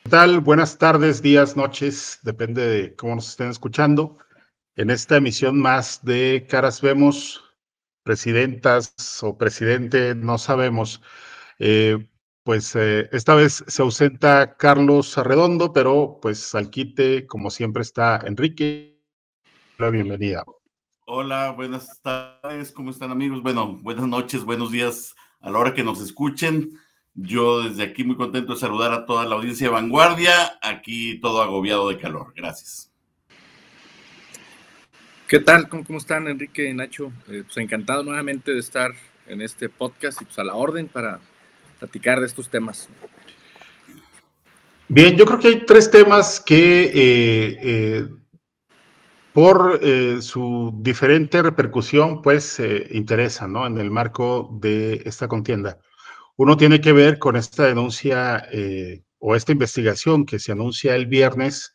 ¿Qué tal? Buenas tardes, días, noches, depende de cómo nos estén escuchando. En esta emisión más de Caras Vemos, presidentas o presidente, no sabemos. Esta vez se ausenta Carlos Arredondo, pero pues al quite, como siempre, está Enrique. La bienvenida. Hola, buenas tardes, ¿cómo están amigos? Bueno, buenas noches, buenos días a la hora que nos escuchen. Yo desde aquí muy contento de saludar a toda la audiencia de Vanguardia, aquí todo agobiado de calor. Gracias. ¿Qué tal? ¿Cómo están, Enrique y Nacho? Pues encantado nuevamente de estar en este podcast y pues a la orden para platicar de estos temas. Bien, yo creo que hay tres temas que por su diferente repercusión, pues interesan, ¿no? En el marco de esta contienda. Uno tiene que ver con esta denuncia o esta investigación que se anuncia el viernes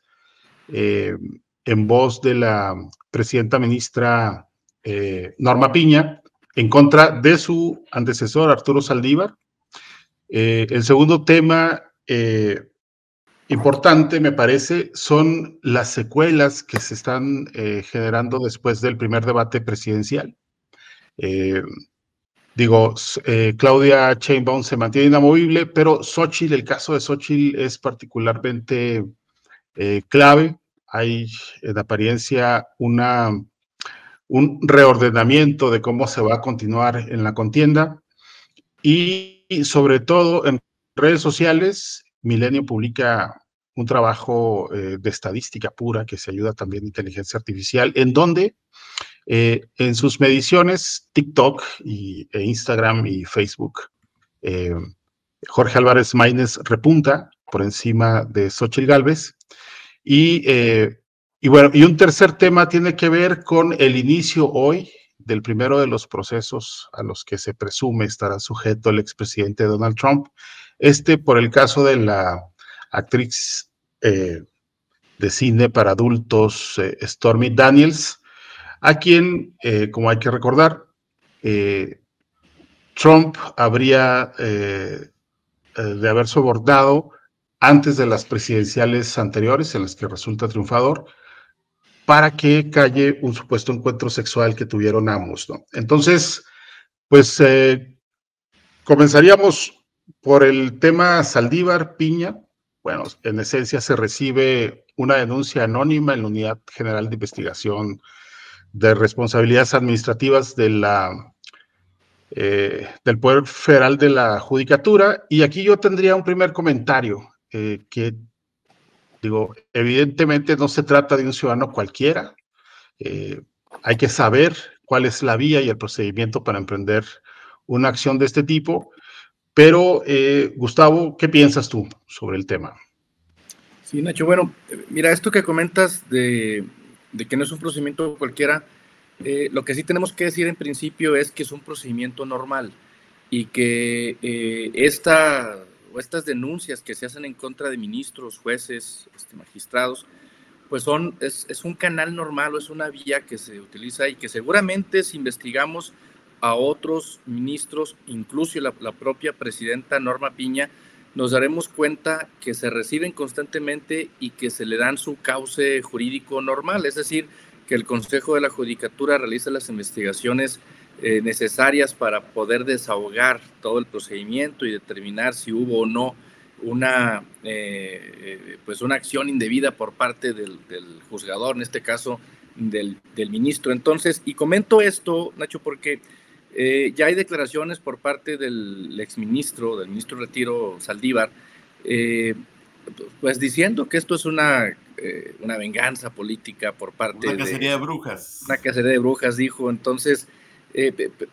en voz de la presidenta ministra Norma Piña en contra de su antecesor Arturo Saldívar. El segundo tema importante, me parece, son las secuelas que se están generando después del primer debate presidencial. Claudia Sheinbaum se mantiene inamovible, pero Xóchitl, el caso de Xóchitl es particularmente clave. Hay en apariencia un reordenamiento de cómo se va a continuar en la contienda y sobre todo en redes sociales. Milenio publica un trabajo de estadística pura que se ayuda también de inteligencia artificial, en donde en sus mediciones, TikTok e Instagram y Facebook, Jorge Álvarez Maínez repunta por encima de Xóchitl Gálvez. Y un tercer tema tiene que ver con el inicio hoy del primero de los procesos a los que se presume estará sujeto el expresidente Donald Trump. Por el caso de la actriz de cine para adultos Stormy Daniels, a quien, como hay que recordar, Trump habría de haber sobornado antes de las presidenciales anteriores en las que resulta triunfador, para que calle un supuesto encuentro sexual que tuvieron ambos, ¿no? Entonces, pues comenzaríamos por el tema Saldívar Piña. Bueno, en esencia se recibe una denuncia anónima en la Unidad General de Investigación de Responsabilidades Administrativas de del Poder Federal de la Judicatura, y aquí yo tendría un primer comentario que evidentemente no se trata de un ciudadano cualquiera. Hay que saber cuál es la vía y el procedimiento para emprender una acción de este tipo. Pero, Gustavo, ¿qué piensas tú sobre el tema? Sí, Nacho, bueno, mira, esto que comentas de que no es un procedimiento cualquiera, lo que sí tenemos que decir en principio es que es un procedimiento normal y que estas denuncias que se hacen en contra de ministros, jueces, magistrados, pues es un canal normal o es una vía que se utiliza y que seguramente si investigamos a otros ministros, incluso la propia presidenta Norma Piña, nos daremos cuenta que se reciben constantemente y que se le dan su cauce jurídico normal, es decir, que el Consejo de la Judicatura realiza las investigaciones necesarias para poder desahogar todo el procedimiento y determinar si hubo o no una acción indebida por parte del juzgador, en este caso del ministro. Entonces, y comento esto, Nacho, porque ya hay declaraciones por parte del exministro, del ministro de Retiro Saldívar, pues diciendo que esto es una venganza política por parte de... Una cacería de brujas. Una cacería de brujas, dijo. Entonces,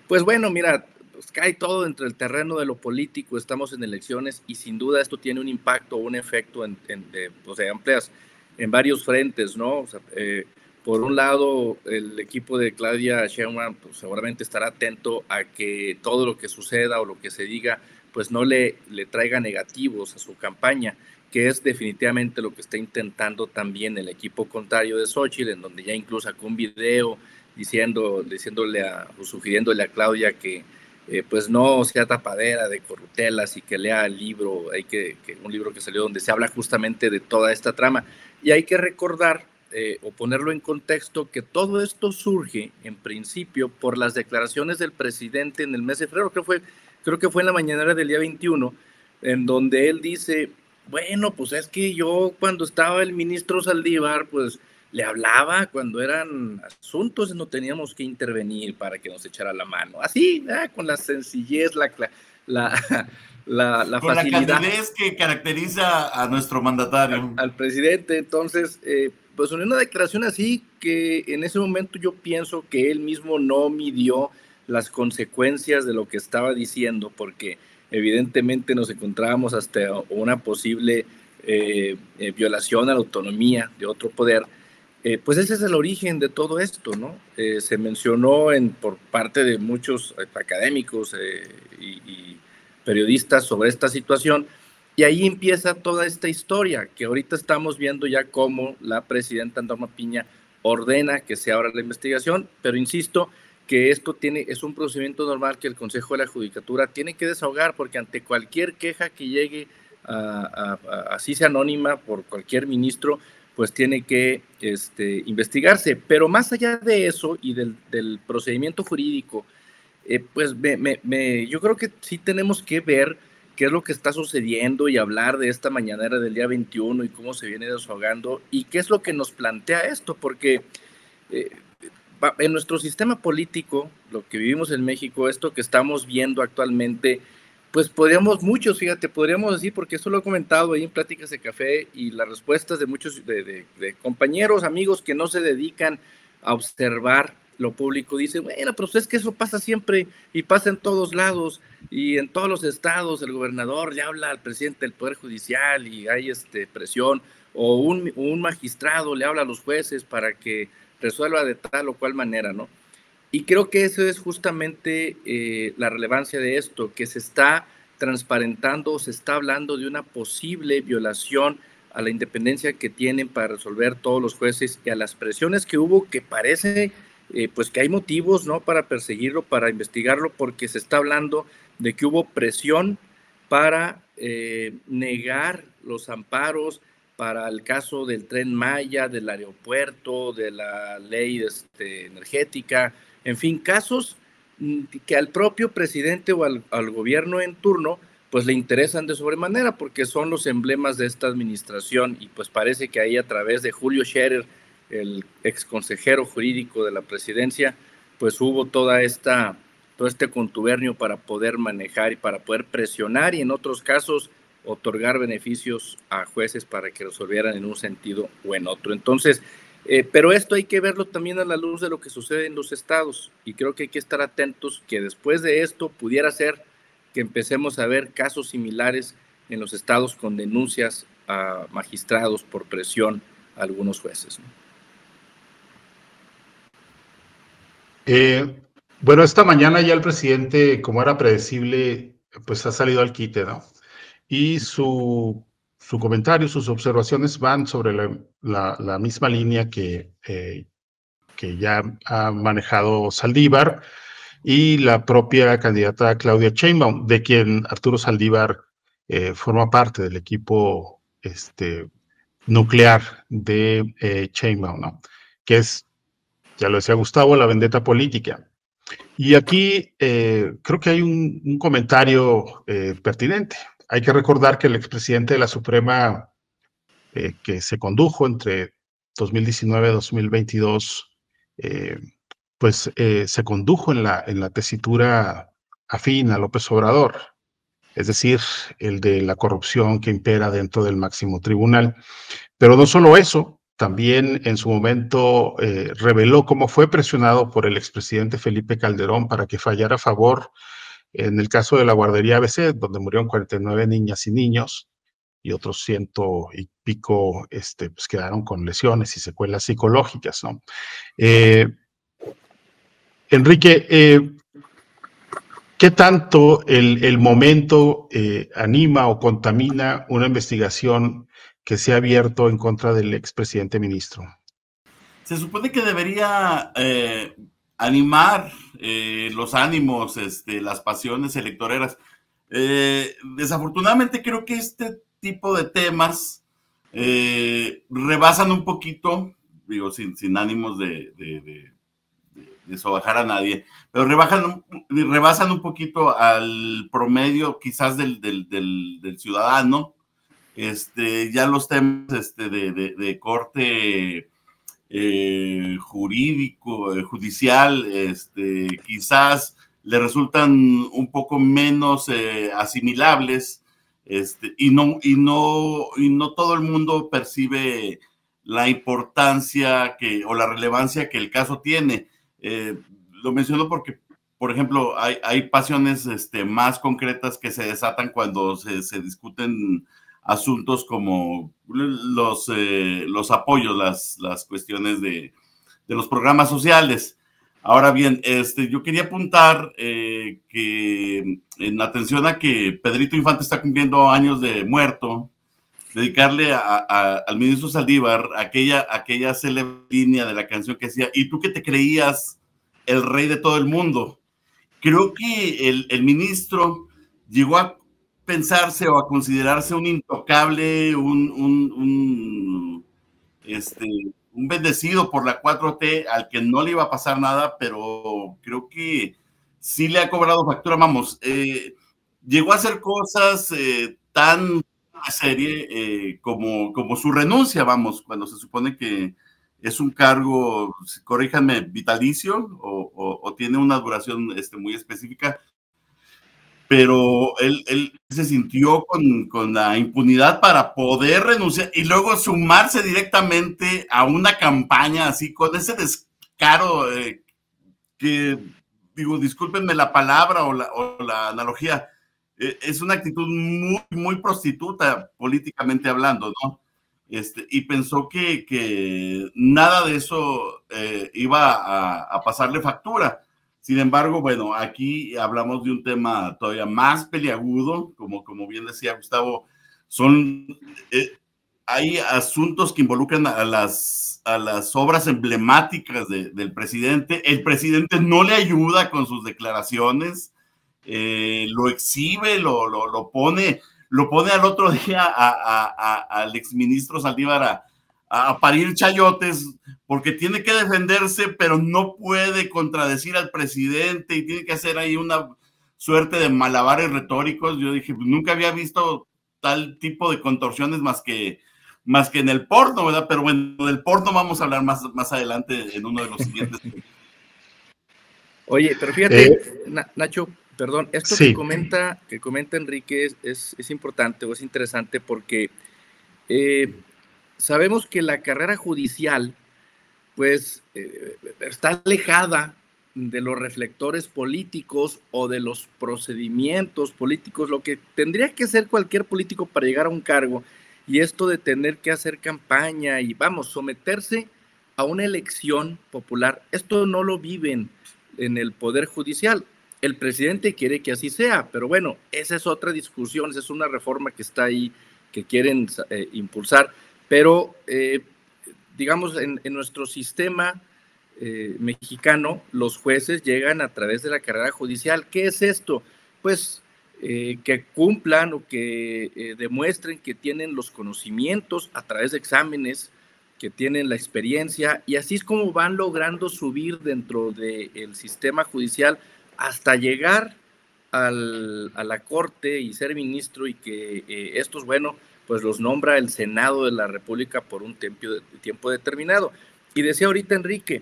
pues bueno, mira, pues cae todo entre el terreno de lo político, estamos en elecciones y sin duda esto tiene un impacto, un efecto amplias en varios frentes, ¿no? O sea, por un lado, el equipo de Claudia Sheinbaum pues, seguramente estará atento a que todo lo que suceda o lo que se diga pues no le traiga negativos a su campaña, que es definitivamente lo que está intentando también el equipo contrario de Xóchitl, en donde ya incluso sacó un video sugiriéndole a Claudia que pues no sea tapadera de corruptelas y que lea el libro, un libro que salió donde se habla justamente de toda esta trama. Y hay que recordar o ponerlo en contexto que todo esto surge en principio por las declaraciones del presidente en el mes de febrero, creo que fue en la mañanera del día 21, en donde él dice, bueno, pues es que yo cuando estaba el ministro Saldívar, pues le hablaba cuando eran asuntos, no teníamos que intervenir para que nos echara la mano. Así, con la sencillez, la con facilidad. La candidez que caracteriza a nuestro mandatario. Al presidente. Entonces, pues una declaración así que en ese momento yo pienso que él mismo no midió las consecuencias de lo que estaba diciendo, porque evidentemente nos encontrábamos hasta una posible violación a la autonomía de otro poder. Pues ese es el origen de todo esto, ¿no? Se mencionó por parte de muchos académicos y periodistas sobre esta situación, y ahí empieza toda esta historia, que ahorita estamos viendo ya cómo la presidenta Norma Piña ordena que se abra la investigación, pero insisto que esto es un procedimiento normal que el Consejo de la Judicatura tiene que desahogar, porque ante cualquier queja que llegue, así sea anónima, por cualquier ministro, pues tiene que investigarse. Pero más allá de eso y del procedimiento jurídico, pues yo creo que sí tenemos que ver qué es lo que está sucediendo y hablar de esta mañanera del día 21 y cómo se viene desahogando y qué es lo que nos plantea esto, porque en nuestro sistema político, lo que vivimos en México, esto que estamos viendo actualmente, pues podríamos decir, porque eso lo he comentado ahí en Pláticas de Café, y las respuestas de muchos de compañeros, amigos que no se dedican a observar lo público, dicen, bueno, pero es que eso pasa siempre y pasa en todos lados y en todos los estados. El gobernador le habla al presidente del Poder Judicial y hay presión, o un magistrado le habla a los jueces para que resuelva de tal o cual manera, ¿no? Y creo que eso es justamente la relevancia de esto, que se está transparentando, se está hablando de una posible violación a la independencia que tienen para resolver todos los jueces y a las presiones que hubo, que parece pues que hay motivos, ¿no?, para perseguirlo, para investigarlo, porque se está hablando de que hubo presión para negar los amparos para el caso del Tren Maya, del aeropuerto, de la ley energética, en fin, casos que al propio presidente o al gobierno en turno pues le interesan de sobremanera, porque son los emblemas de esta administración, y pues parece que ahí, a través de Julio Scherer, el ex consejero jurídico de la presidencia, pues hubo todo este contubernio para poder manejar y para poder presionar, y en otros casos otorgar beneficios a jueces para que resolvieran en un sentido o en otro. Entonces, pero esto hay que verlo también a la luz de lo que sucede en los estados, y creo que hay que estar atentos que después de esto pudiera ser que empecemos a ver casos similares en los estados con denuncias a magistrados por presión a algunos jueces, ¿no? Bueno, esta mañana ya el presidente, como era predecible, pues ha salido al quite, ¿no? Y su comentario, sus observaciones van sobre la misma línea que ya ha manejado Saldívar y la propia candidata Claudia Sheinbaum, de quien Arturo Saldívar forma parte del equipo nuclear de Sheinbaum, ¿no? Que es, ya lo decía Gustavo, la vendetta política. Y aquí creo que hay un comentario pertinente. Hay que recordar que el expresidente de la Suprema, que se condujo entre 2019 y 2022, pues se condujo en la tesitura afín a López Obrador, es decir, el de la corrupción que impera dentro del máximo tribunal. Pero no solo eso, también en su momento reveló cómo fue presionado por el expresidente Felipe Calderón para que fallara a favor en el caso de la guardería ABC, donde murieron 49 niñas y niños, y otros 100 y pico pues quedaron con lesiones y secuelas psicológicas, ¿no? Enrique, ¿qué tanto el momento anima o contamina una investigación que se ha abierto en contra del expresidente ministro? Se supone que debería animar los ánimos, las pasiones electoreras. Desafortunadamente creo que este tipo de temas rebasan un poquito, digo, sin ánimos de sobajar a nadie, pero rebasan un poquito al promedio quizás del ciudadano. Ya los temas de corte jurídico, judicial, quizás le resultan un poco menos asimilables, y no todo el mundo percibe la importancia o la relevancia que el caso tiene. Lo menciono porque, por ejemplo, hay pasiones más concretas que se desatan cuando se discuten asuntos como los apoyos, las cuestiones de los programas sociales. Ahora bien, yo quería apuntar que en atención a que Pedrito Infante está cumpliendo años de muerto, dedicarle al ministro Saldívar aquella célebre línea de la canción que decía, ¿y tú que te creías el rey de todo el mundo? Creo que el ministro llegó a pensarse o a considerarse un intocable, un bendecido por la 4T al que no le iba a pasar nada, pero creo que sí le ha cobrado factura. Vamos, llegó a hacer cosas tan a serie como su renuncia, vamos, cuando se supone que es un cargo, corríjanme, vitalicio o tiene una duración muy específica, pero él se sintió con la impunidad para poder renunciar y luego sumarse directamente a una campaña así, con ese descaro que, digo, discúlpenme la palabra o la analogía, es una actitud muy, muy prostituta políticamente hablando, ¿no? Y pensó que nada de eso iba a pasarle factura. Sin embargo, bueno, aquí hablamos de un tema todavía más peliagudo, como bien decía Gustavo, hay asuntos que involucran a las obras emblemáticas del presidente. El presidente no le ayuda con sus declaraciones, lo exhibe, lo pone al otro día al exministro Saldívar a parir chayotes, porque tiene que defenderse, pero no puede contradecir al presidente y tiene que hacer ahí una suerte de malabares retóricos. Yo dije, nunca había visto tal tipo de contorsiones más que en el porno, ¿verdad? Pero bueno, del porno vamos a hablar más adelante en uno de los siguientes. Oye, pero fíjate, Nacho, perdón, esto sí. que comenta Enrique es importante o es interesante porque sabemos que la carrera judicial, pues, está alejada de los reflectores políticos o de los procedimientos políticos, lo que tendría que ser cualquier político para llegar a un cargo, y esto de tener que hacer campaña y, vamos, someterse a una elección popular, esto no lo viven en el Poder Judicial. El presidente quiere que así sea, pero bueno, esa es otra discusión, esa es una reforma que está ahí, que quieren impulsar, pero digamos, en nuestro sistema mexicano, los jueces llegan a través de la carrera judicial. ¿Qué es esto? Pues que cumplan o que demuestren que tienen los conocimientos a través de exámenes, que tienen la experiencia, y así es como van logrando subir dentro del sistema judicial hasta llegar a la corte y ser ministro, y que estos, bueno, pues los nombra el Senado de la República por un tiempo determinado. Y decía ahorita Enrique,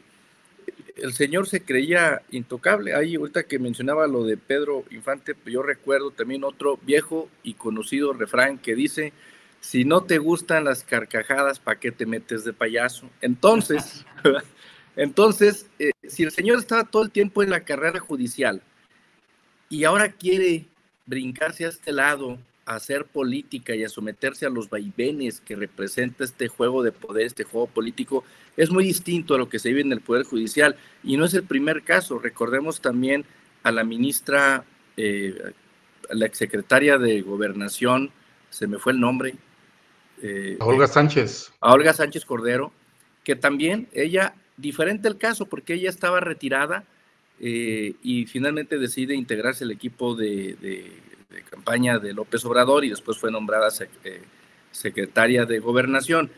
el señor se creía intocable. Ahí ahorita que mencionaba lo de Pedro Infante, yo recuerdo también otro viejo y conocido refrán que dice, si no te gustan las carcajadas, ¿para qué te metes de payaso? Entonces, si el señor estaba todo el tiempo en la carrera judicial y ahora quiere brincarse a este lado, a hacer política y a someterse a los vaivenes que representa este juego de poder, este juego político, es muy distinto a lo que se vive en el Poder Judicial, y no es el primer caso. Recordemos también a la ministra, a la exsecretaria de Gobernación, se me fue el nombre. Olga Sánchez. A Olga Sánchez Cordero, que también ella diferente el caso porque ella estaba retirada y finalmente decide integrarse al equipo de campaña de López Obrador y después fue nombrada secretaria de Gobernación.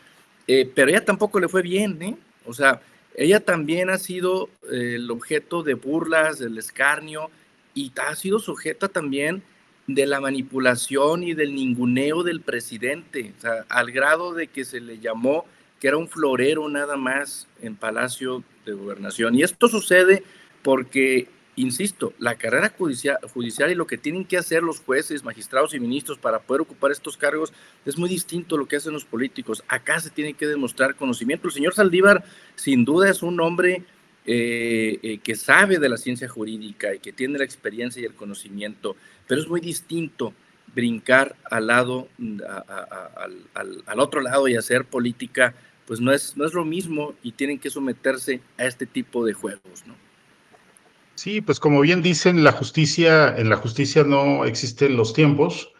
Pero ella tampoco le fue bien, ¿eh? O sea, ella también ha sido el objeto de burlas, del escarnio, y ha sido sujeta también de la manipulación y del ninguneo del presidente, o sea, al grado de que se le llamó que era un florero nada más en Palacio de Gobernación. Y esto sucede porque, insisto, la carrera judicial y lo que tienen que hacer los jueces, magistrados y ministros para poder ocupar estos cargos es muy distinto a lo que hacen los políticos. Acá se tiene que demostrar conocimiento. El señor Saldívar, sin duda, es un hombre que sabe de la ciencia jurídica y que tiene la experiencia y el conocimiento, pero es muy distinto brincar al lado, al otro lado y hacer política, pues no es lo mismo y tienen que someterse a este tipo de juegos, ¿no? Sí, pues como bien dicen, en la justicia no existen los tiempos,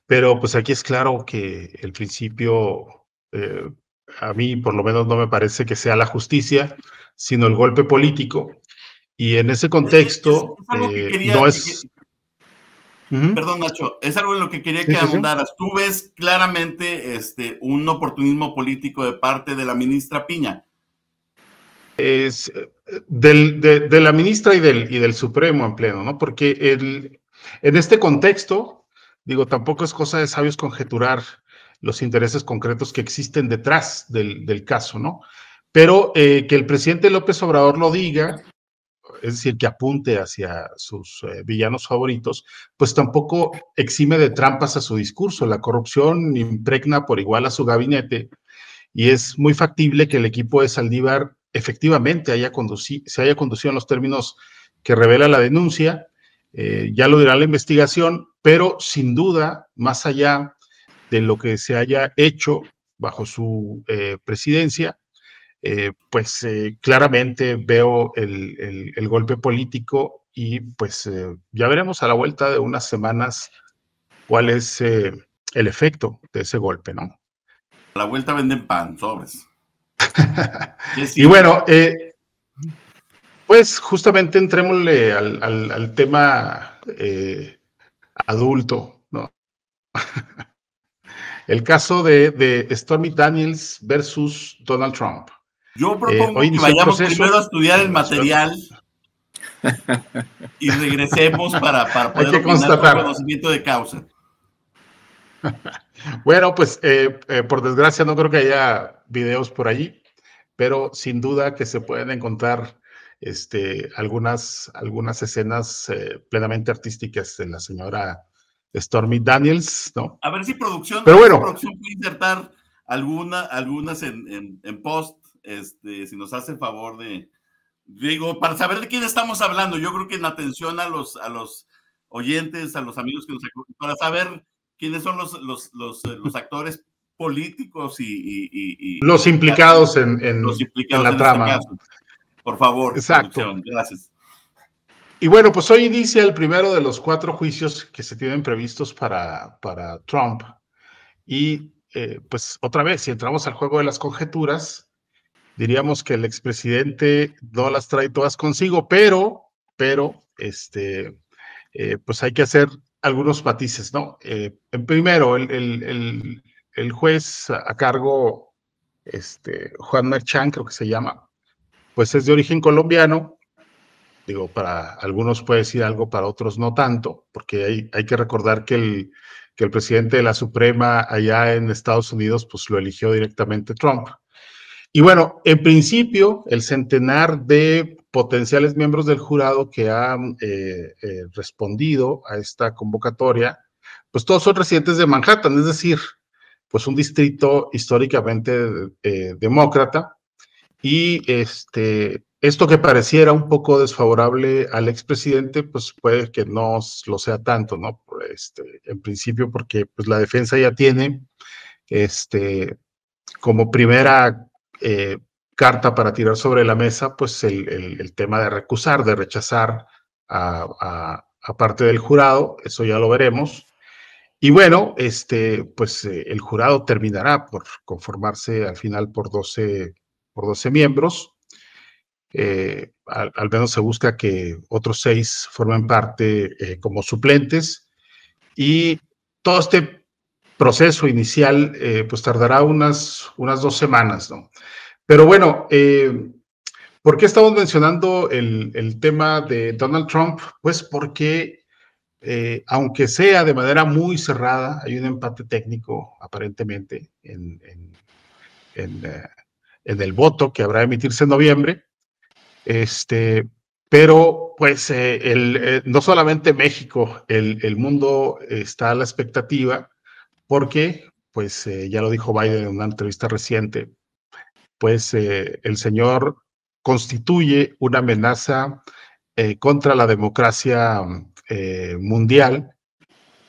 pero pues aquí es claro que el principio, a mí por lo menos no me parece que sea la justicia, sino el golpe político. Y en ese contexto, es algo que quería, no es... Perdón, Nacho, es algo en lo que quería que abundaras. Sí. ¿Tú ves claramente un oportunismo político de parte de la ministra Piña? Es de la ministra y del Supremo en pleno, ¿no? Porque en este contexto, digo, tampoco es cosa de sabios conjeturar los intereses concretos que existen detrás del caso, ¿no? Pero que el presidente López Obrador lo diga, es decir, que apunte hacia sus villanos favoritos, pues tampoco exime de trampas a su discurso. La corrupción impregna por igual a su gabinete y es muy factible que el equipo de Saldívar efectivamente se haya conducido en los términos que revela la denuncia. Ya lo dirá la investigación, pero sin duda, más allá de lo que se haya hecho bajo su presidencia, pues claramente veo el golpe político y pues ya veremos a la vuelta de unas semanas cuál es el efecto de ese golpe, ¿no? A la vuelta venden pan, sobres. Y bueno, pues justamente entrémosle al tema adulto, ¿no? El caso de Stormy Daniels versus Donald Trump. Yo propongo que vayamos primero a estudiar el material y regresemos para poder opinar con conocimiento de causa. Bueno, pues por desgracia no creo que haya videos por allí, pero sin duda que se pueden encontrar algunas escenas plenamente artísticas de la señora Stormy Daniels, ¿no? A ver si producción, pero bueno, producción puede insertar algunas en post, si nos hace favor digo, para saber de quién estamos hablando. Yo creo que en atención a los oyentes, a los amigos que nos acompañan, para saber quiénes son los actores políticos y los implicados en la trama. Por favor. Exacto. Gracias. Y bueno, pues hoy inicia el primero de los 4 juicios que se tienen previstos para Trump. Y pues otra vez, si entramos al juego de las conjeturas, diríamos que el expresidente no las trae todas consigo, pero pues hay que hacer algunos matices, ¿no? Primero, el juez a cargo, Juan Merchan, creo que se llama, pues es de origen colombiano. Digo, para algunos puede decir algo, para otros no tanto, porque hay que recordar que el presidente de la Suprema allá en Estados Unidos, pues lo eligió directamente Trump. Y bueno, en principio, el centenar de potenciales miembros del jurado que han respondido a esta convocatoria, pues todos son residentes de Manhattan, es decir, pues un distrito históricamente demócrata. Y esto que pareciera un poco desfavorable al expresidente, pues puede que no lo sea tanto, ¿no? En principio, porque pues la defensa ya tiene como primera carta para tirar sobre la mesa, pues el tema de recusar, de rechazar a parte del jurado. Eso ya lo veremos. Y bueno, pues el jurado terminará por conformarse al final por 12 miembros. al menos se busca que otros 6 formen parte como suplentes, y todo este proceso inicial pues tardará unas 2 semanas, ¿no? Pero bueno, ¿por qué estamos mencionando el tema de Donald Trump? Pues porque, aunque sea de manera muy cerrada, hay un empate técnico aparentemente en, en el voto que habrá de emitirse en noviembre. Pero pues no solamente México, el mundo está a la expectativa porque, pues ya lo dijo Biden en una entrevista reciente, pues el señor constituye una amenaza contra la democracia mundial.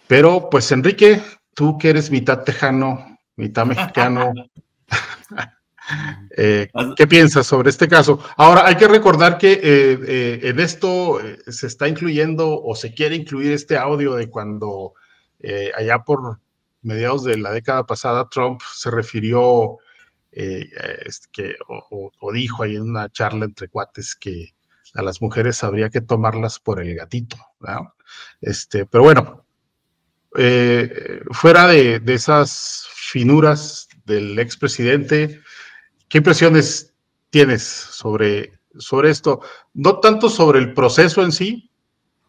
Pero pues Enrique, tú que eres mitad tejano, mitad mexicano, ¿qué piensas sobre este caso? Ahora, hay que recordar que en esto se está incluyendo o se quiere incluir este audio de cuando allá por mediados de la década pasada Trump se refirió o dijo ahí en una charla entre cuates que a las mujeres habría que tomarlas por el gatito, ¿no? Pero bueno, fuera de esas finuras del expresidente, ¿qué impresiones tienes sobre esto? No tanto sobre el proceso en sí,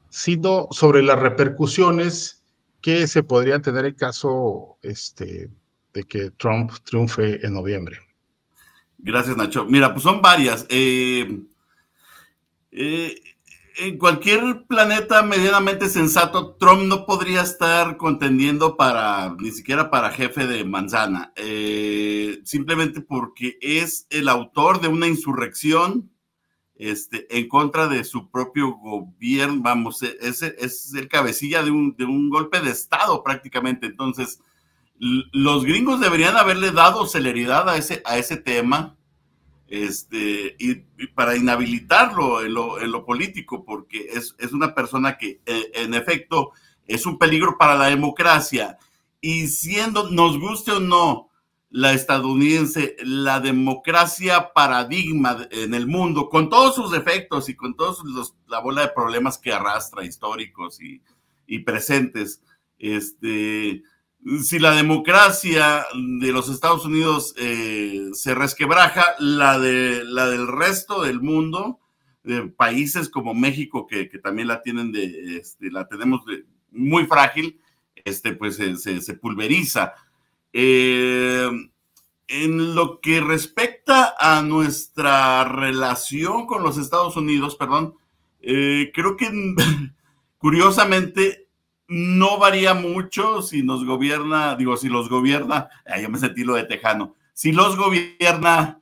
sino sobre las repercusiones que se podrían tener en caso de que Trump triunfe en noviembre. Gracias, Nacho. Mira, pues son varias. En cualquier planeta medianamente sensato, Trump no podría estar contendiendo ni siquiera para jefe de manzana, simplemente porque es el autor de una insurrección en contra de su propio gobierno. Vamos, es el cabecilla de un golpe de Estado prácticamente. Entonces, los gringos deberían haberle dado celeridad a ese tema. Y para inhabilitarlo en lo político, porque es una persona que en efecto es un peligro para la democracia, y siendo, nos guste o no, la estadounidense, la democracia paradigma en el mundo, con todos sus defectos y con todos la bola de problemas que arrastra, históricos y presentes, si la democracia de los Estados Unidos se resquebraja, la del resto del mundo, de países como México, que también la tienen la tenemos muy frágil, pues se pulveriza. En lo que respecta a nuestra relación con los Estados Unidos, creo que curiosamente no varía mucho si nos gobierna, si los gobierna, yo me sentí lo de tejano, si los gobierna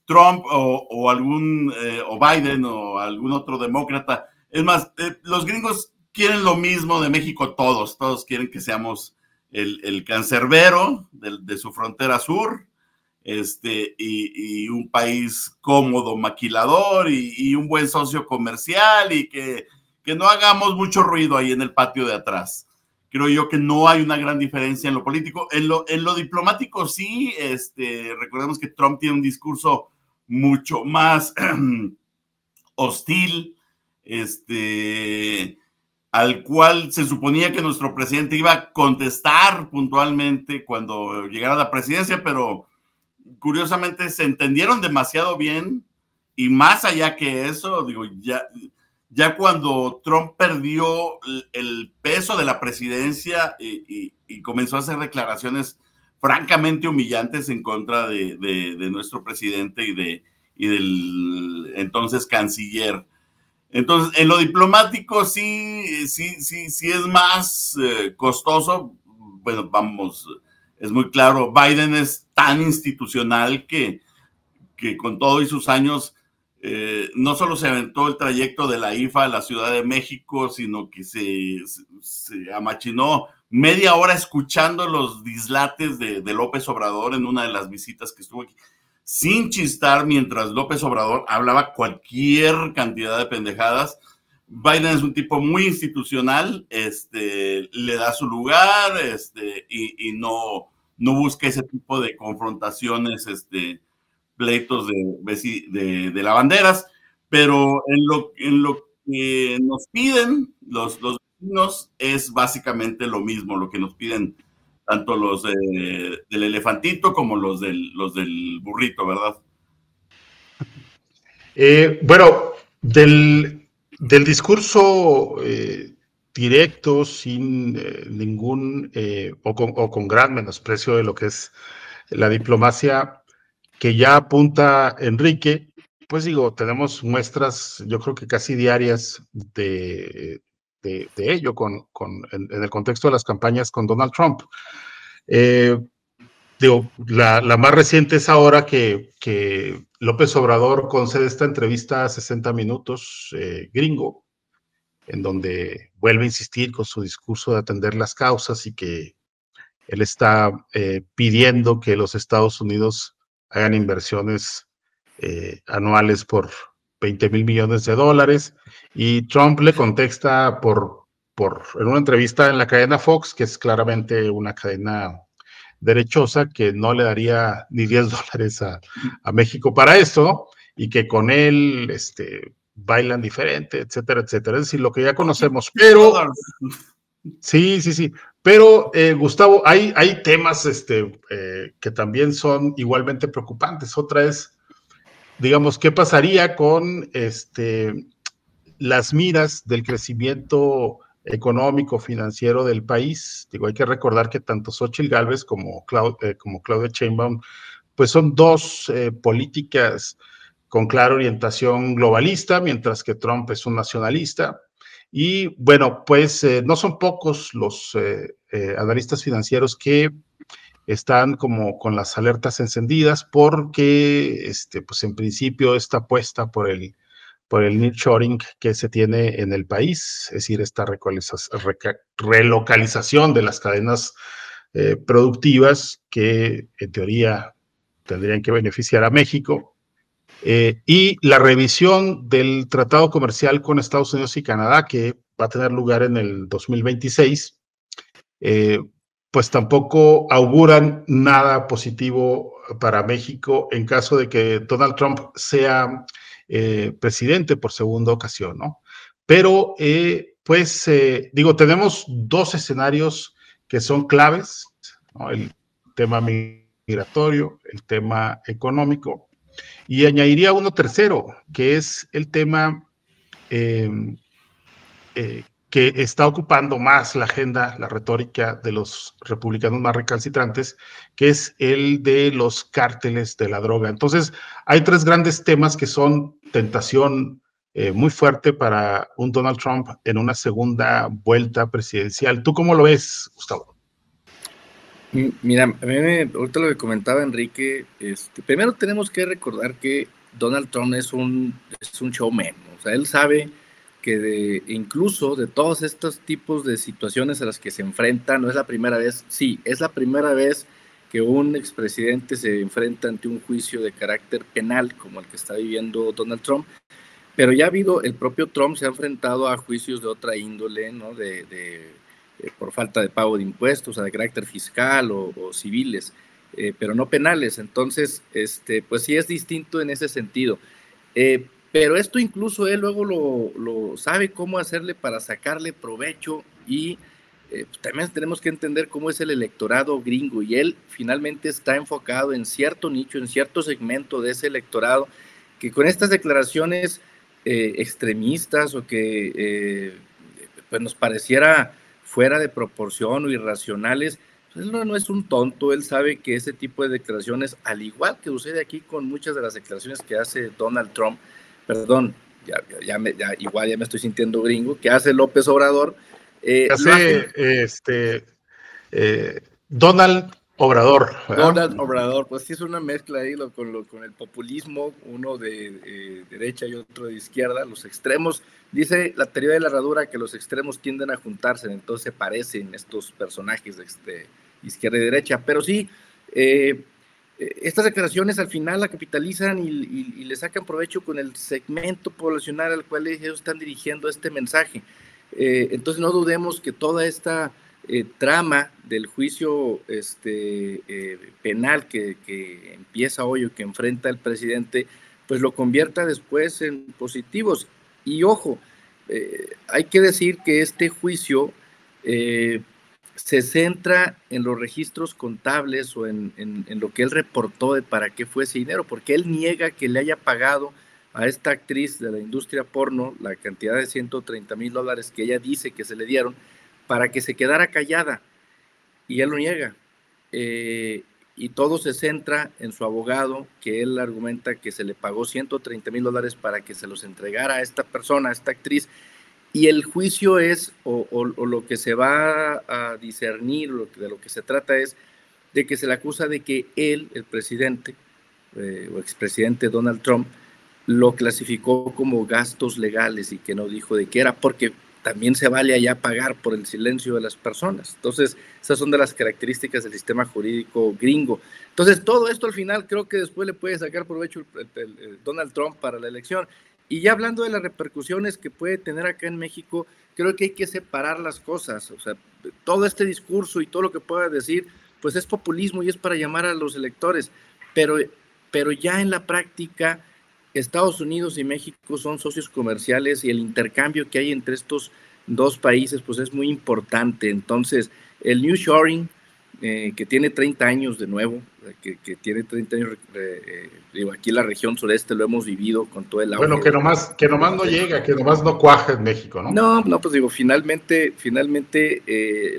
Trump o Biden o algún otro demócrata. Es más, los gringos quieren lo mismo de México, todos quieren que seamos el cancerbero de su frontera sur, y un país cómodo, maquilador, y un buen socio comercial, y que no hagamos mucho ruido ahí en el patio de atrás. Creo yo que no hay una gran diferencia en lo político. En lo diplomático sí, recordemos que Trump tiene un discurso mucho más hostil, al cual se suponía que nuestro presidente iba a contestar puntualmente cuando llegara a la presidencia, pero curiosamente se entendieron demasiado bien, y más allá que eso, ya cuando Trump perdió el peso de la presidencia y comenzó a hacer declaraciones francamente humillantes en contra de nuestro presidente y del entonces canciller. Entonces, en lo diplomático sí es más costoso. Bueno, vamos, es muy claro, Biden es tan institucional que con todo y sus años, no solo se aventó el trayecto de la IFA a la Ciudad de México, sino que se amachinó media hora escuchando los dislates de López Obrador en una de las visitas que estuvo aquí, sin chistar, mientras López Obrador hablaba cualquier cantidad de pendejadas. Biden es un tipo muy institucional, le da su lugar, y no busca ese tipo de confrontaciones, pleitos de lavanderas, pero en lo que nos piden los vecinos es básicamente lo mismo, lo que nos piden tanto los del elefantito como los del burrito, ¿verdad? Bueno, del discurso directo, sin ningún, o con gran menosprecio de lo que es la diplomacia que ya apunta Enrique, pues digo, tenemos muestras, yo creo que casi diarias de ello en el contexto de las campañas con Donald Trump. Digo, la más reciente es ahora que López Obrador concede esta entrevista a 60 minutos, gringo, en donde vuelve a insistir con su discurso de atender las causas y que él está pidiendo que los Estados Unidos hagan inversiones anuales por 20,000 millones de dólares, y Trump le contesta en una entrevista en la cadena Fox, que es claramente una cadena derechosa, que no le daría ni 10 dólares a México para esto, y que con él bailan diferente, etcétera, etcétera. Es decir, lo que ya conocemos, pero sí, pero Gustavo, hay temas que también son igualmente preocupantes. Otra es, digamos, ¿qué pasaría con las miras del crecimiento económico, financiero del país? Digo, hay que recordar que tanto Xóchitl Gálvez como Claudia Sheinbaum, pues son dos políticas con clara orientación globalista, mientras que Trump es un nacionalista. Y bueno, pues no son pocos los analistas financieros que están como con las alertas encendidas, porque pues en principio esta apuesta por el nearshoring que se tiene en el país, es decir, esta relocalización de las cadenas productivas que en teoría tendrían que beneficiar a México, y la revisión del tratado comercial con Estados Unidos y Canadá, que va a tener lugar en el 2026, pues tampoco auguran nada positivo para México en caso de que Donald Trump sea presidente por segunda ocasión, ¿no? Pero, pues, digo, tenemos dos escenarios que son claves, ¿no? El tema migratorio, el tema económico, y añadiría uno tercero, que es el tema que está ocupando más la agenda, la retórica de los republicanos más recalcitrantes, que es el de los cárteles de la droga. Entonces, hay tres grandes temas que son tentación muy fuerte para un Donald Trump en una segunda vuelta presidencial. ¿Tú cómo lo ves, Gustavo? Mira, ahorita lo que comentaba Enrique, primero tenemos que recordar que Donald Trump es un showman, ¿no? O sea, él sabe que incluso de todos estos tipos de situaciones a las que se enfrenta, no es la primera vez, sí, es la primera vez que un expresidente se enfrenta ante un juicio de carácter penal como el que está viviendo Donald Trump, pero ya ha habido, el propio Trump se ha enfrentado a juicios de otra índole, ¿no? Por falta de pago de impuestos, o sea, de carácter fiscal o civiles, pero no penales. Entonces, pues sí es distinto en ese sentido. Pero esto incluso él luego lo sabe cómo hacerle para sacarle provecho, y pues también tenemos que entender cómo es el electorado gringo, y él finalmente está enfocado en cierto nicho, en cierto segmento de ese electorado, que con estas declaraciones extremistas o que pues nos pareciera fuera de proporción o irracionales, pues él no es un tonto, él sabe que ese tipo de declaraciones, al igual que sucede aquí con muchas de las declaraciones que hace Donald Trump, perdón, igual ya me estoy sintiendo gringo, que hace López Obrador. Donald Obrador, ¿verdad? Donald Obrador, pues sí es una mezcla ahí con el populismo, uno de derecha y otro de izquierda, los extremos. Dice la teoría de la herradura que los extremos tienden a juntarse, entonces se parecen estos personajes de izquierda y derecha. Pero sí, estas declaraciones al final la capitalizan y le sacan provecho con el segmento poblacional al cual ellos están dirigiendo este mensaje. Entonces no dudemos que toda esta trama del juicio penal que empieza hoy o que enfrenta el presidente, pues lo convierta después en positivos. Y ojo, hay que decir que este juicio se centra en los registros contables o en lo que él reportó de para qué fue ese dinero, porque él niega que le haya pagado a esta actriz de la industria porno la cantidad de $130,000 que ella dice que se le dieron para que se quedara callada, y él lo niega. Y todo se centra en su abogado, que él argumenta que se le pagó $130,000 para que se los entregara a esta persona, a esta actriz, y el juicio es, o lo que se va a discernir, de lo que se trata es de que se le acusa de que él, el presidente, o expresidente Donald Trump, lo clasificó como gastos legales y que no dijo de qué era, porque también se vale allá pagar por el silencio de las personas. Entonces, esas son de las características del sistema jurídico gringo. Entonces, todo esto al final creo que después le puede sacar provecho el Donald Trump para la elección. Y ya hablando de las repercusiones que puede tener acá en México, creo que hay que separar las cosas. O sea, todo este discurso y todo lo que pueda decir, pues es populismo y es para llamar a los electores. Pero ya en la práctica, Estados Unidos y México son socios comerciales y el intercambio que hay entre estos dos países pues es muy importante. Entonces, el nearshoring, que tiene 30 años de nuevo, que tiene 30 años, digo, aquí en la región sureste lo hemos vivido con todo el auge. Bueno, que nomás no llega, que nomás no cuaja en México, ¿no? No, pues digo, finalmente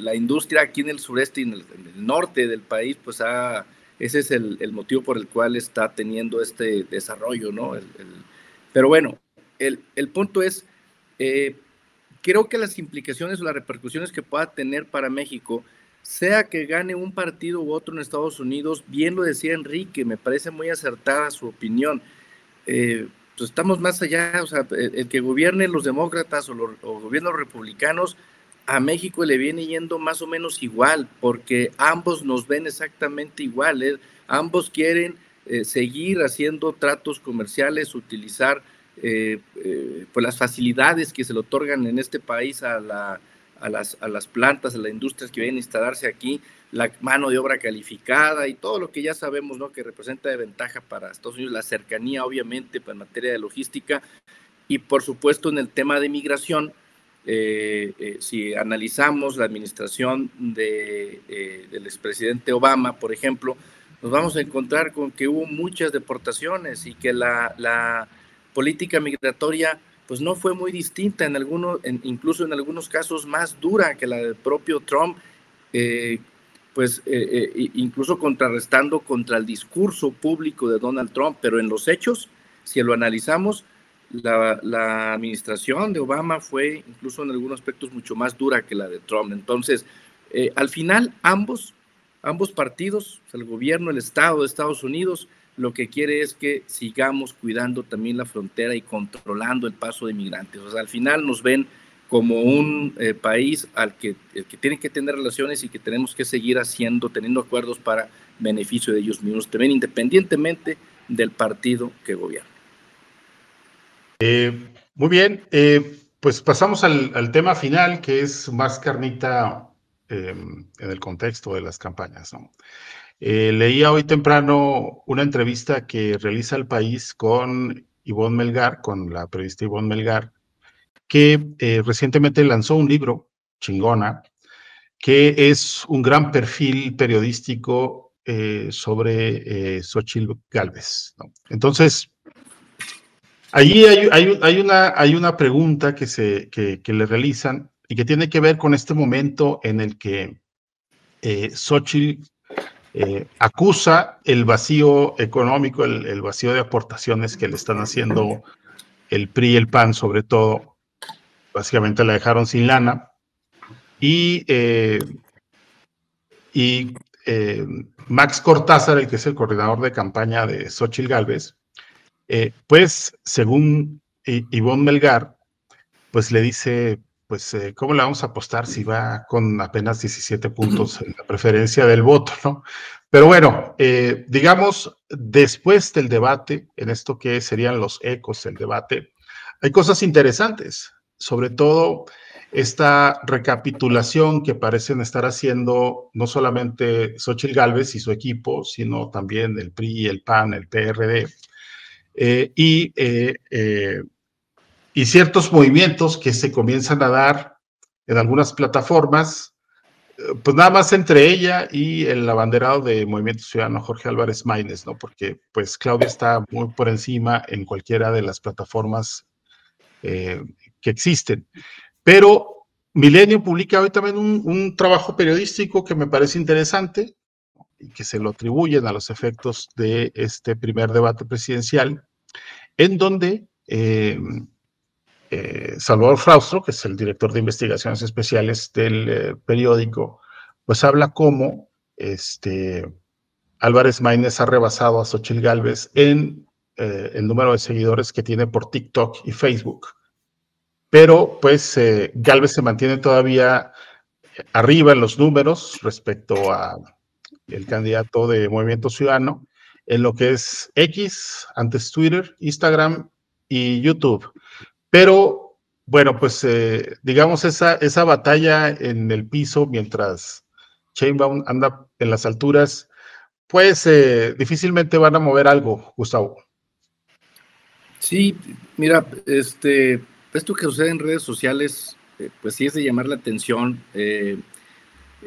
la industria aquí en el sureste y en el norte del país, pues ese es el motivo por el cual está teniendo este desarrollo, ¿no? Pero bueno, el punto es, creo que las implicaciones o las repercusiones que pueda tener para México, sea que gane un partido u otro en Estados Unidos, bien lo decía Enrique, me parece muy acertada su opinión. Pues estamos más allá, o sea, el que gobiernen los demócratas o gobiernen los republicanos, a México le viene yendo más o menos igual, porque ambos nos ven exactamente igual, ambos quieren seguir haciendo tratos comerciales, utilizar pues las facilidades que se le otorgan en este país a las plantas, a las industrias que vienen a instalarse aquí, la mano de obra calificada y todo lo que ya sabemos, ¿no?, que representa de ventaja para Estados Unidos, la cercanía obviamente en materia de logística y por supuesto en el tema de migración. Si analizamos la administración del expresidente Obama, por ejemplo, nos vamos a encontrar con que hubo muchas deportaciones y que la política migratoria pues no fue muy distinta, incluso en algunos casos más dura que la del propio Trump, incluso contrarrestando contra el discurso público de Donald Trump, pero en los hechos, si lo analizamos, la administración de Obama fue incluso en algunos aspectos mucho más dura que la de Trump. Entonces, al final, ambos partidos, el gobierno, el Estado de Estados Unidos, lo que quiere es que sigamos cuidando también la frontera y controlando el paso de migrantes. O sea, al final nos ven como un país el que tiene que tener relaciones y que tenemos que seguir teniendo acuerdos para beneficio de ellos mismos, también independientemente del partido que gobierna. Muy bien, pues pasamos al tema final, que es más carnita en el contexto de las campañas, ¿no? Leía hoy temprano una entrevista que realiza El País con Ivonne Melgar, con la periodista Ivonne Melgar, que recientemente lanzó un libro, Chingona, que es un gran perfil periodístico sobre Xóchitl Gálvez, ¿no? Entonces, allí hay una pregunta que le realizan y que tiene que ver con este momento en el que Xóchitl acusa el vacío económico, el vacío de aportaciones que le están haciendo el PRI y el PAN, sobre todo. Básicamente la dejaron sin lana. Y Max Cortázar, el que es el coordinador de campaña de Xóchitl Gálvez, pues, según Ivonne Melgar, pues le dice, pues, ¿cómo le vamos a apostar si va con apenas 17 puntos en la preferencia del voto, ¿no? Pero bueno, digamos, después del debate, en esto que serían los ecos del debate, hay cosas interesantes, sobre todo esta recapitulación que parecen estar haciendo no solamente Xóchitl Gálvez y su equipo, sino también el PRI, el PAN, el PRD, y ciertos movimientos que se comienzan a dar en algunas plataformas, pues nada más entre ella y el abanderado de Movimiento Ciudadano, Jorge Álvarez Maínez, ¿no? Porque pues Claudia está muy por encima en cualquiera de las plataformas que existen. Pero Milenio publica hoy también un trabajo periodístico que me parece interesante y que se lo atribuyen a los efectos de este primer debate presidencial, en donde Salvador Fraustro, que es el director de investigaciones especiales del periódico, pues habla cómo Álvarez Maínez ha rebasado a Xóchitl Gálvez en el número de seguidores que tiene por TikTok y Facebook. Pero pues Gálvez se mantiene todavía arriba en los números respecto a el candidato de Movimiento Ciudadano en lo que es X, antes Twitter, Instagram y YouTube. Pero bueno, pues digamos esa batalla en el piso mientras Sheinbaum anda en las alturas, pues difícilmente van a mover algo, Gustavo. Sí, mira, esto que sucede en redes sociales, pues sí es de llamar la atención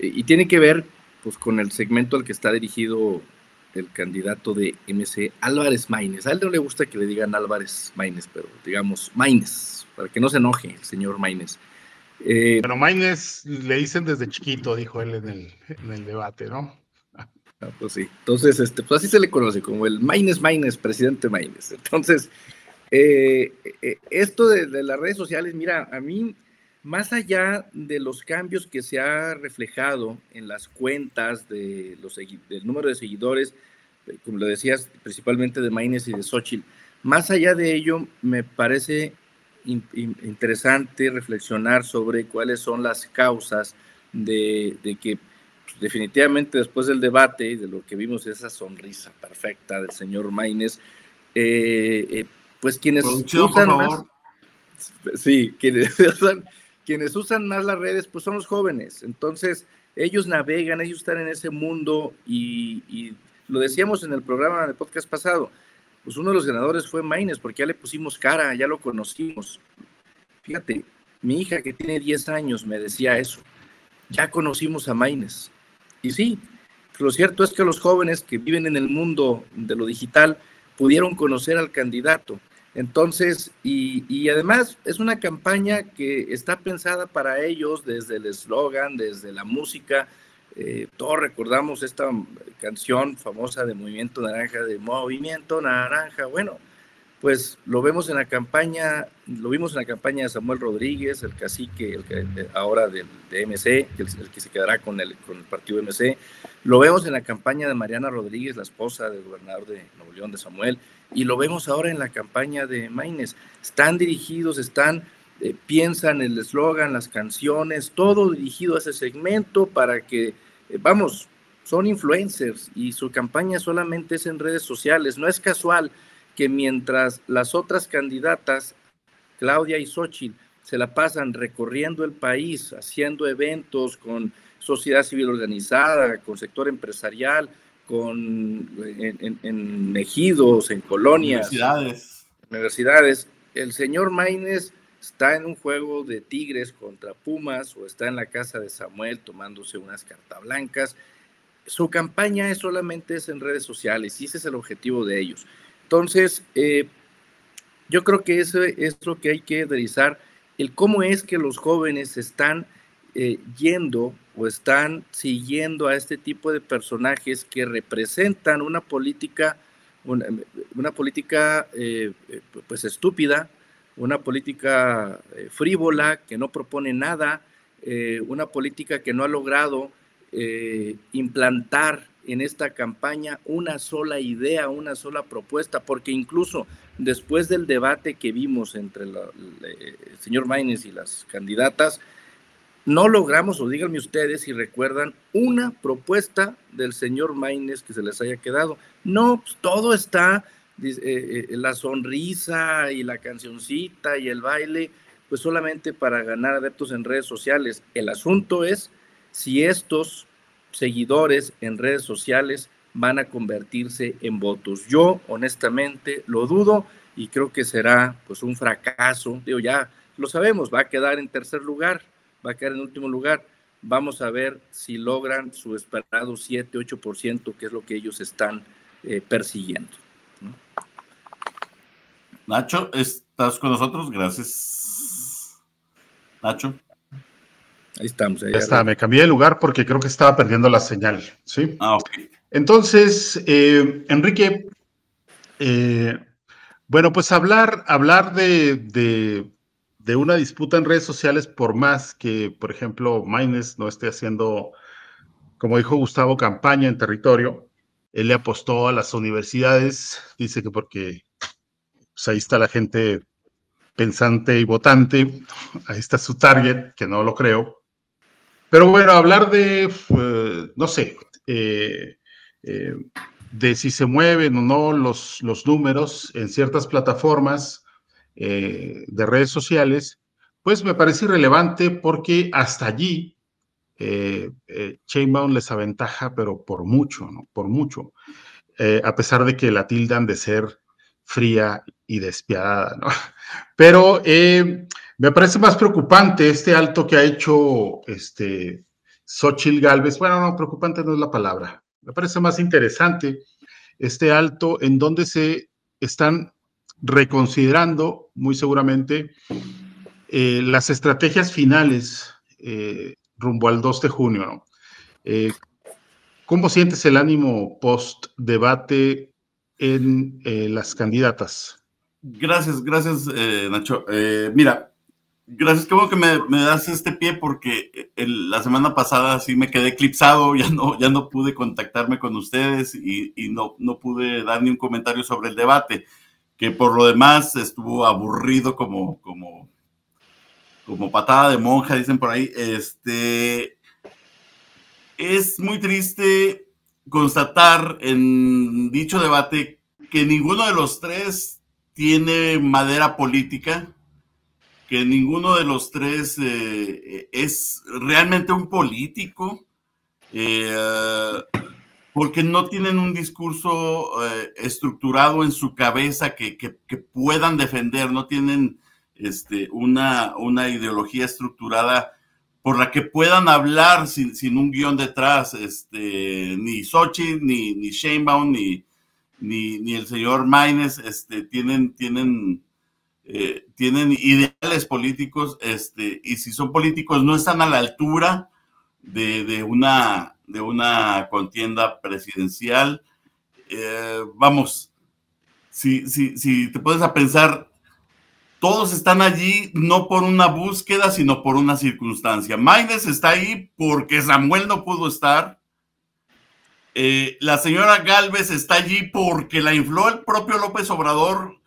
y tiene que ver pues con el segmento al que está dirigido el candidato de MC, Álvarez Maínez. A él no le gusta que le digan Álvarez Maínez, pero digamos Maínez, para que no se enoje el señor Maínez. Pero Maínez le dicen desde chiquito, dijo él en el debate, ¿no? Pues sí, entonces, pues así se le conoce, como el Maínez, presidente Maínez. Entonces, esto de las redes sociales, mira, a mí, más allá de los cambios que se ha reflejado en las cuentas del número de seguidores, como lo decías, principalmente de Maínez y de Xóchitl, más allá de ello, me parece interesante reflexionar sobre cuáles son las causas de que definitivamente después del debate y de lo que vimos, esa sonrisa perfecta del señor Maínez, pues quienes usan más, sí, quienes usan más las redes, pues son los jóvenes. Entonces, ellos navegan, ellos están en ese mundo y lo decíamos en el programa del podcast pasado, pues uno de los ganadores fue Maínez, porque ya le pusimos cara, ya lo conocimos. Fíjate, mi hija que tiene 10 años me decía eso, ya conocimos a Maínez. Y sí, lo cierto es que los jóvenes que viven en el mundo de lo digital pudieron conocer al candidato. Entonces, y además es una campaña que está pensada para ellos desde el eslogan, desde la música. Todos recordamos esta canción famosa de Movimiento Naranja, de Movimiento Naranja. Bueno, pues lo vimos en la campaña de Samuel Rodríguez, el cacique, ahora de MC, el que se quedará con el partido MC. Lo vemos en la campaña de Mariana Rodríguez, la esposa del gobernador de Nuevo León, de Samuel, y lo vemos ahora en la campaña de Maínez. Están dirigidos, piensan el eslogan, las canciones, todo dirigido a ese segmento para que, son influencers y su campaña solamente es en redes sociales. No es casual que mientras las otras candidatas, Claudia y Xóchitl, se la pasan recorriendo el país, haciendo eventos con sociedad civil organizada, con sector empresarial, en ejidos, en colonias, universidades. El señor Maínez está en un juego de tigres contra pumas o está en la casa de Samuel tomándose unas cartas blancas. Su campaña solamente es en redes sociales y ese es el objetivo de ellos. Entonces, yo creo que eso es lo que hay que revisar, el cómo es que los jóvenes están yendo o están siguiendo a este tipo de personajes que representan una política pues estúpida, una política frívola, que no propone nada, una política que no ha logrado implantar en esta campaña una sola idea, una sola propuesta, porque incluso después del debate que vimos entre el señor Maínez y las candidatas, no logramos, o díganme ustedes si recuerdan, una propuesta del señor Maínez que se les haya quedado. No, pues todo está, la sonrisa y la cancioncita y el baile, pues solamente para ganar adeptos en redes sociales. El asunto es si estos seguidores en redes sociales van a convertirse en votos. Yo honestamente lo dudo y creo que será pues un fracaso. Digo, ya lo sabemos, va a quedar en tercer lugar, va a quedar en último lugar. Vamos a ver si logran su esperado 7-8%, que es lo que ellos están persiguiendo, ¿no? Nacho, ¿estás con nosotros? Gracias. Nacho. Ahí estamos. Ya está, me cambié de lugar porque creo que estaba perdiendo la señal, ¿sí? Ok. Entonces, Enrique, bueno, pues hablar de una disputa en redes sociales, por más que, por ejemplo, Maynes no esté haciendo, como dijo Gustavo, campaña en territorio, él le apostó a las universidades, dice que porque pues ahí está la gente pensante y votante, ahí está su target, que no lo creo. Pero bueno, hablar de, no sé, de si se mueven o no los números en ciertas plataformas de redes sociales, pues me parece irrelevante porque hasta allí Sheinbaum les aventaja, pero por mucho, ¿no? Por mucho. A pesar de que la tildan de ser fría y despiadada, ¿no? Pero me parece más preocupante este alto que ha hecho Xóchitl Gálvez. Bueno, no, preocupante no es la palabra. Me parece más interesante este alto en donde se están reconsiderando muy seguramente las estrategias finales rumbo al 2 de junio, ¿no? ¿Cómo sientes el ánimo post-debate en las candidatas? Gracias, Nacho. Mira, gracias, qué bueno que me das este pie porque la semana pasada sí me quedé eclipsado, ya no pude contactarme con ustedes y no pude dar ni un comentario sobre el debate, que por lo demás estuvo aburrido como patada de monja, dicen por ahí. Es muy triste constatar en dicho debate que ninguno de los tres tiene madera política, que ninguno de los tres es realmente un político, porque no tienen un discurso estructurado en su cabeza que puedan defender, no tienen una ideología estructurada por la que puedan hablar sin un guión detrás, ni Xóchitl, ni Sheinbaum, ni el señor Maynes, tienen ideales políticos, y si son políticos no están a la altura de una contienda presidencial. Vamos, si te pones a pensar, todos están allí no por una búsqueda, sino por una circunstancia. Maynes está ahí porque Samuel no pudo estar. La señora Gálvez está allí porque la infló el propio López Obrador,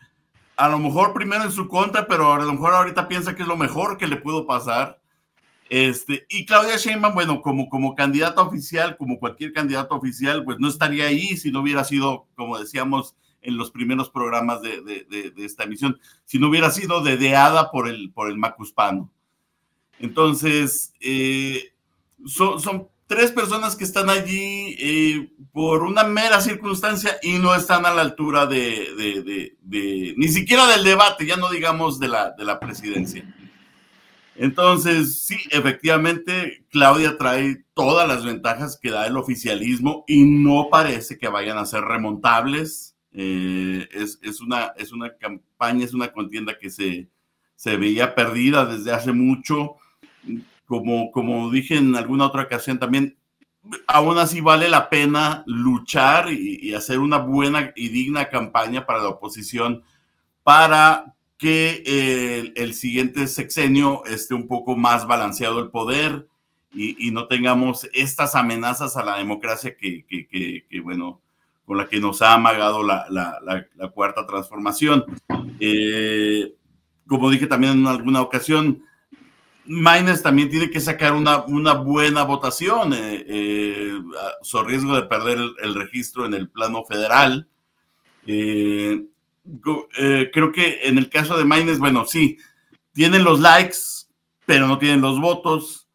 a lo mejor primero en su contra, pero a lo mejor ahorita piensa que es lo mejor que le pudo pasar. Y Claudia Sheinbaum, bueno, como candidata oficial, como cualquier candidato oficial, pues no estaría ahí si no hubiera sido, como decíamos en los primeros programas de esta emisión, si no hubiera sido dedeada por el macuspano. Entonces, son tres personas que están allí por una mera circunstancia y no están a la altura ni siquiera del debate, ya no digamos de la presidencia. Entonces, sí, efectivamente, Claudia trae todas las ventajas que da el oficialismo y no parece que vayan a ser remontables. Es una campaña, es una contienda que se veía perdida desde hace mucho. Como dije en alguna otra ocasión también, aún así vale la pena luchar y hacer una buena y digna campaña para la oposición para que el siguiente sexenio esté un poco más balanceado el poder y no tengamos estas amenazas a la democracia que bueno, con la que nos ha amagado la cuarta transformación. Como dije también en alguna ocasión, Maynes también tiene que sacar una buena votación, a su riesgo de perder el registro en el plano federal. Creo que en el caso de Maynes, bueno, sí, tienen los likes, pero no tienen los votos,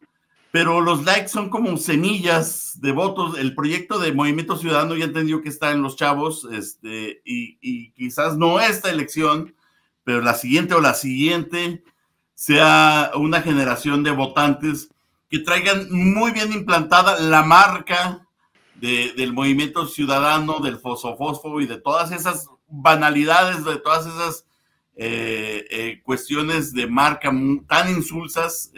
pero los likes son como semillas de votos. El proyecto de Movimiento Ciudadano ya entendió que está en los chavos, y quizás no esta elección, pero la siguiente o la siguiente sea una generación de votantes que traigan muy bien implantada la marca del Movimiento Ciudadano, del fosfo y de todas esas banalidades, de todas esas cuestiones de marca tan insulsas,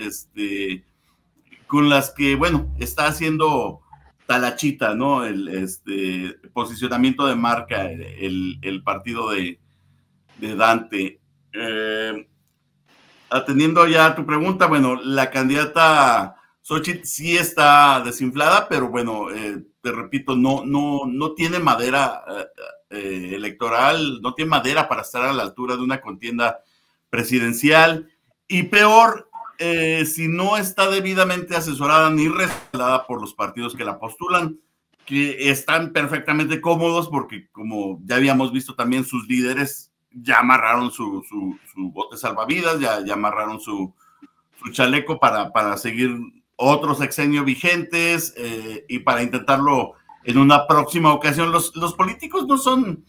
con las que, bueno, está haciendo talachita, ¿no? El posicionamiento de marca, el partido de Dante. Atendiendo ya a tu pregunta, bueno, la candidata Xochitl sí está desinflada, pero bueno, te repito, no tiene madera electoral, no tiene madera para estar a la altura de una contienda presidencial, y peor, si no está debidamente asesorada ni respaldada por los partidos que la postulan, que están perfectamente cómodos porque, como ya habíamos visto también, sus líderes ya amarraron su bote salvavidas, ya amarraron su chaleco para seguir otros sexenios vigentes, y para intentarlo en una próxima ocasión. Los políticos no son,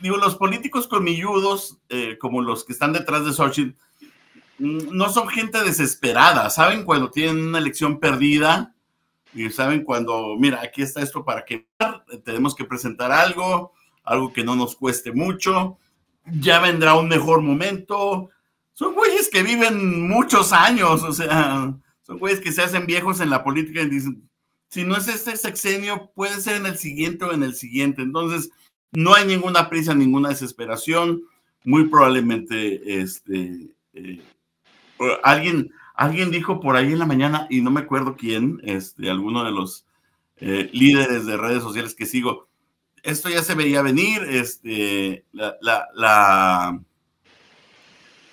digo, los políticos colmilludos, como los que están detrás de Xochitl, no son gente desesperada, saben cuando tienen una elección perdida y saben cuando, mira, aquí está esto para quemar, tenemos que presentar algo que no nos cueste mucho, ya vendrá un mejor momento. Son güeyes que viven muchos años, o sea, son güeyes que se hacen viejos en la política y dicen, si no es este sexenio, puede ser en el siguiente o en el siguiente. Entonces, no hay ninguna prisa, ninguna desesperación. Muy probablemente, alguien dijo por ahí en la mañana, y no me acuerdo quién, alguno de los líderes de redes sociales que sigo, esto ya se veía venir,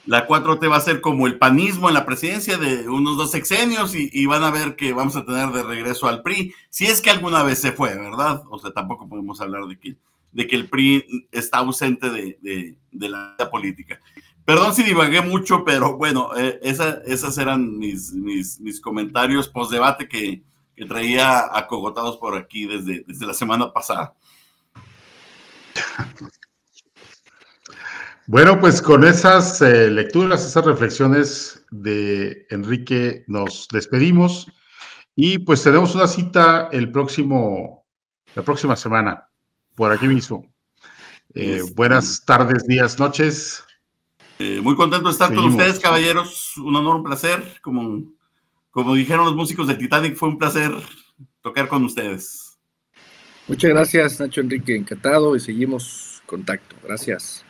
la 4T va a ser como el panismo en la presidencia de unos 2 sexenios, y van a ver que vamos a tener de regreso al PRI, si es que alguna vez se fue, ¿verdad? O sea, tampoco podemos hablar de que el PRI está ausente de la vida política. Perdón si divagué mucho, pero bueno, esas eran mis comentarios post-debate que traía acogotados por aquí desde la semana pasada. Bueno, pues con esas lecturas, esas reflexiones de Enrique, nos despedimos y pues tenemos una cita la próxima semana, por aquí mismo. Buenas tardes, días, noches. Muy contento de estar con ustedes, caballeros. Un honor, un placer. Como dijeron los músicos de Titanic, fue un placer tocar con ustedes. Muchas gracias, Nacho Enrique. Encantado, y seguimos en contacto. Gracias.